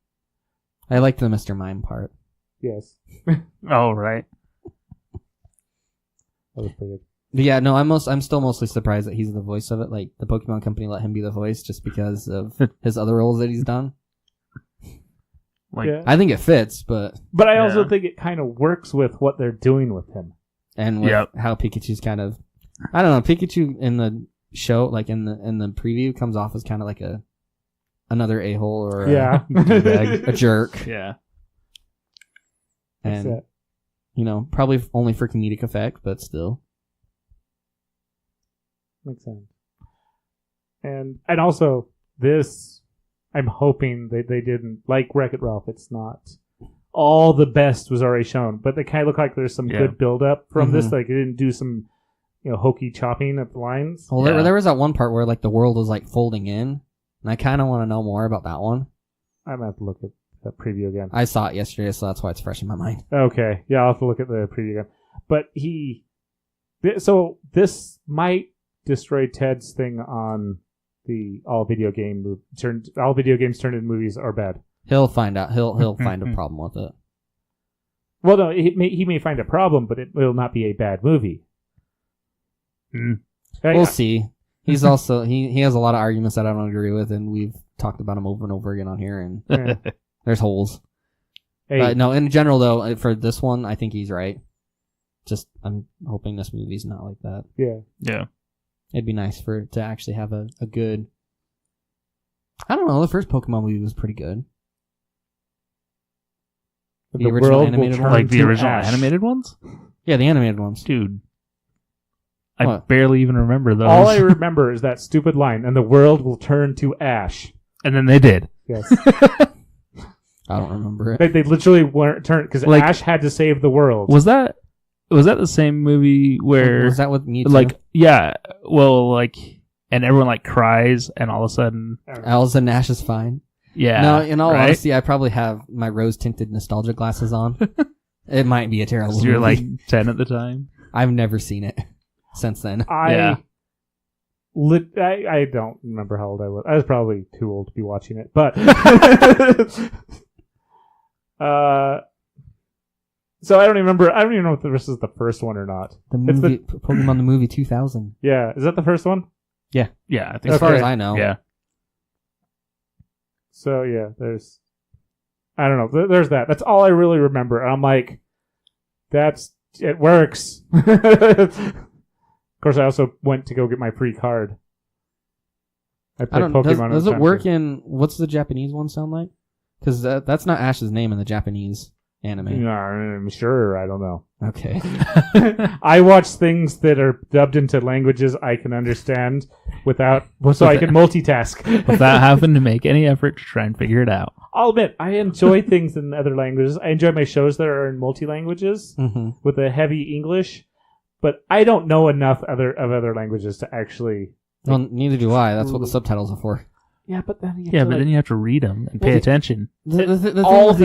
I liked the Mr. Mime part. Yes. Oh, right. That was pretty good. But yeah, no, I'm still mostly surprised that he's the voice of it. Like, the Pokemon Company let him be the voice just because of his other roles that he's done. Yeah. I think it fits, but I also think it kind of works with what they're doing with him. And with how Pikachu's kind of... I don't know, Pikachu in the show, like in the preview, comes off as kind of like another a-hole or a jerk. Yeah. And, probably only for comedic effect, but still. Makes sense. And also, this, I'm hoping that they didn't, like Wreck-It Ralph, it's not all the best was already shown, but they kind of look like there's some good build-up from this. Like, they didn't do some, hokey chopping at the lines. Well, there was that one part where, like, the world was, like, folding in, and I kind of want to know more about that one. I'm going to have to look at that preview again. I saw it yesterday, so that's why it's fresh in my mind. Okay. Yeah, I'll have to look at the preview again. But so this might destroy Ted's thing on the all video games turned into movies are bad. He'll find out. He'll find a problem with it. Well, no, he may find a problem, but it will not be a bad movie. We'll see. He's also he has a lot of arguments that I don't agree with, and we've talked about him over and over again on here, and there's holes. Hey. No, in general though, for this one, I think he's right. Just I'm hoping this movie's not like that. Yeah. It'd be nice for it to actually have a good. I don't know. The first Pokemon movie was pretty good. The original animated ones? Like the original animated ones? Yeah, the animated ones. Dude. I barely even remember those. All I remember is that stupid line, and the world will turn to ash. And then they did. Yes. I don't remember it. They literally weren't turned, because Ash had to save the world. Was that the same movie where... Was that with Mewtwo? Like, yeah. Well, like... And everyone, like, cries, and all of a sudden... Elsa and Ash is fine. Yeah. No, in all honesty, I probably have my rose-tinted nostalgia glasses on. It might be a terrible movie. You were, like, 10 at the time? I've never seen it since then. I don't remember how old I was. I was probably too old to be watching it, but... So I don't even know if this is the first one or not. The movie, Pokemon the movie 2000. Yeah, is that the first one? Yeah. Yeah, I think as far as I know. Yeah. So yeah, I don't know. There's that. That's all I really remember. I'm like, it works. Of course, I also went to go get my free card. I played Pokemon. Does it work in, what's the Japanese one sound like? Because that's not Ash's name in the Japanese anime. No, I'm sure. I don't know. Okay. I watch things that are dubbed into languages I can understand I can multitask. Without having to make any effort to try and figure it out. I'll admit, I enjoy things in other languages. I enjoy my shows that are in multi-languages with a heavy English, but I don't know enough other languages to actually... Well, neither do I. That's what the subtitles are for. Yeah, but then you have to read them and pay attention. The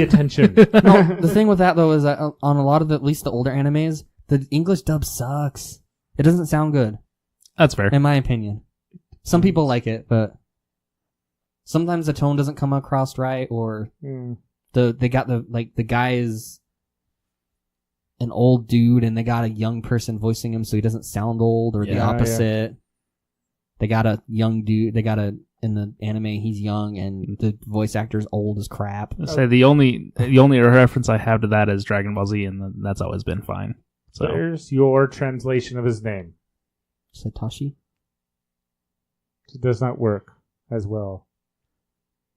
attention. No, the thing with that though is that on a lot of at least the older animes, the English dub sucks. It doesn't sound good. That's fair, in my opinion. Some people like it, but sometimes the tone doesn't come across right, or the guy is an old dude and they got a young person voicing him, so he doesn't sound old, or the opposite. Yeah. They got a young dude. In the anime, he's young, and the voice actor's old as crap. So the only reference I have to that is Dragon Ball Z, and that's always been fine. So there's your translation of his name. Satoshi? It does not work as well.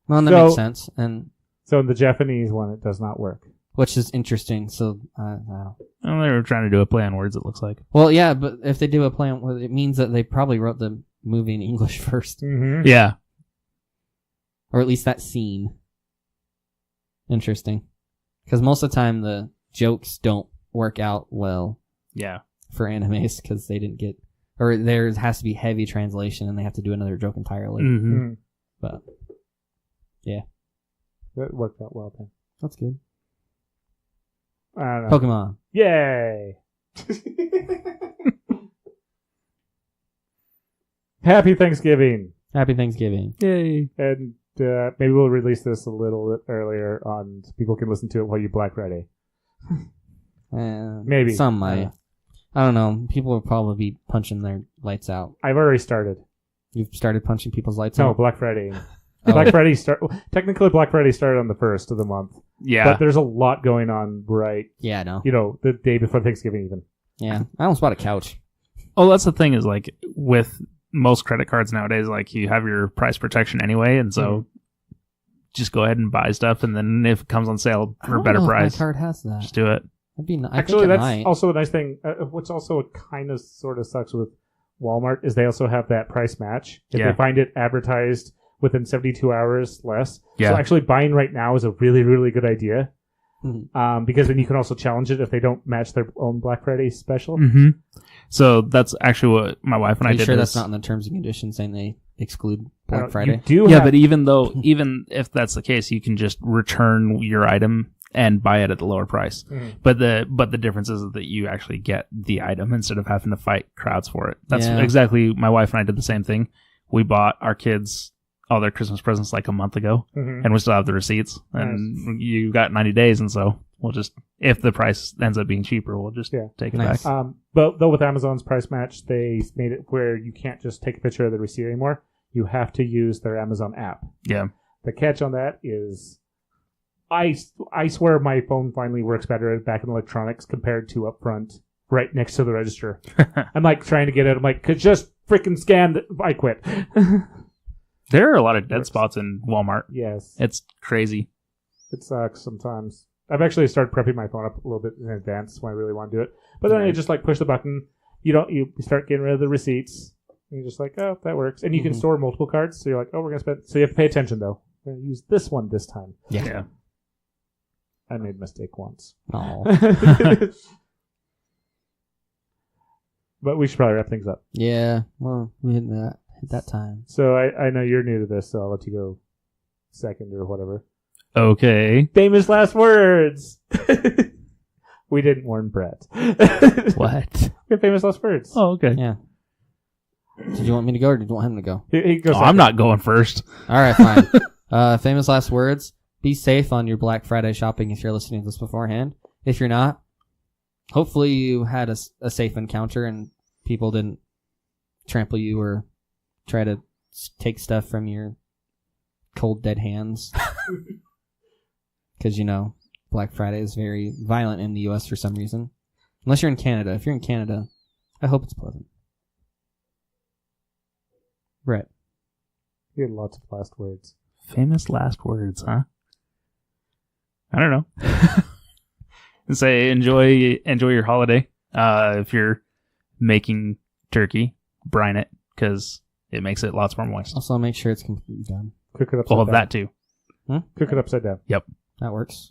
Well, that makes sense. And so in the Japanese one, it does not work. Which is interesting. So well, they were trying to do a play on words, it looks like. Well, yeah, but if they do a play on words, it means that they probably wrote the movie in English first. Mm-hmm. Yeah. Or at least that scene. Interesting. Because most of the time the jokes don't work out well. Yeah. For animes, because they didn't get... Or there has to be heavy translation and they have to do another joke entirely. Mm-hmm. But, yeah. That worked out well then. That's good. I don't know. Pokemon. Yay! Happy Thanksgiving. Happy Thanksgiving. Yay. And maybe we'll release this a little bit earlier on so people can listen to it while you Black Friday. Maybe. Some might. I don't know. People will probably be punching their lights out. I've already started. You've started punching people's lights out? No, Black Friday. Black Friday technically Black Friday started on the 1st of the month. Yeah. But there's a lot going on Yeah, I know. The day before Thanksgiving even. Yeah. I almost bought a couch. Oh, that's the thing is like with most credit cards nowadays, like you have your price protection anyway, and so just go ahead and buy stuff, and then if it comes on sale for a better price, my card has that. Just do it. That'd be nice. Actually, that's also a nice thing. What's also kind of sort of sucks with Walmart is they also have that price match. If they find it advertised within 72 hours less. Yeah. So actually buying right now is a really, really good idea. Mhm. Because then you can also challenge it if they don't match their own Black Friday special. Mm-hmm. So that's actually what my wife and Are I you did. sure this. that's not in the terms and conditions saying they exclude Black You Friday? do Yeah, have- but even if that's the case, you can just return your item and buy it at the lower price. Mhm. But the difference is that you actually get the item instead of having to fight crowds for it. That's Yeah. exactly, my wife and I did the same thing. We bought our kids all their Christmas presents like a month ago, Mhm. and we still have the receipts. And you got 90 days, and so we'll just, if the price ends up being cheaper, we'll just take it Nice. back. But though with Amazon's price match, they made it where you can't just take a picture of the receipt anymore. You have to use their Amazon app. Yeah. The catch on that is, I swear my phone finally works better back in electronics compared to up front, right next to the register. I'm like trying to get it. I'm like, could just freaking scan. I quit. There are a lot of dead spots in Walmart. Yes, It's crazy. it sucks sometimes. I've actually started prepping my phone up a little bit in advance when I really want to do it. But then I just like push the button. You start getting rid of the receipts. And you're just like, oh, that works. And you can store multiple cards. So you're like, oh, we're going to spend. So you have to pay attention though. We're going to use this one this time. Yeah. I made a mistake once. Oh. But we should probably wrap things up. Yeah. Well, we hit that time. So I know you're new to this, so I'll let you go second or whatever. Okay. Famous last words. We didn't warn Brett. What? We have famous last words. Oh, okay. Yeah. Did you want me to go or did you want him to go? He goes Oh, second. I'm not going first. All right, fine. Famous last words. Be safe on your Black Friday shopping if you're listening to this beforehand. If you're not, hopefully you had a safe encounter and people didn't trample you or try to take stuff from your cold, dead hands. Because, Black Friday is very violent in the U.S. for some reason. Unless you're in Canada. If you're in Canada, I hope it's pleasant. Brett. You had lots of last words. Famous last words, huh? I don't know. Say enjoy your holiday. If you're making turkey, brine it because it makes it lots more moist. Also, make sure it's completely done. Cook it upside All down. of that too. Cook it upside down. Yep. That works.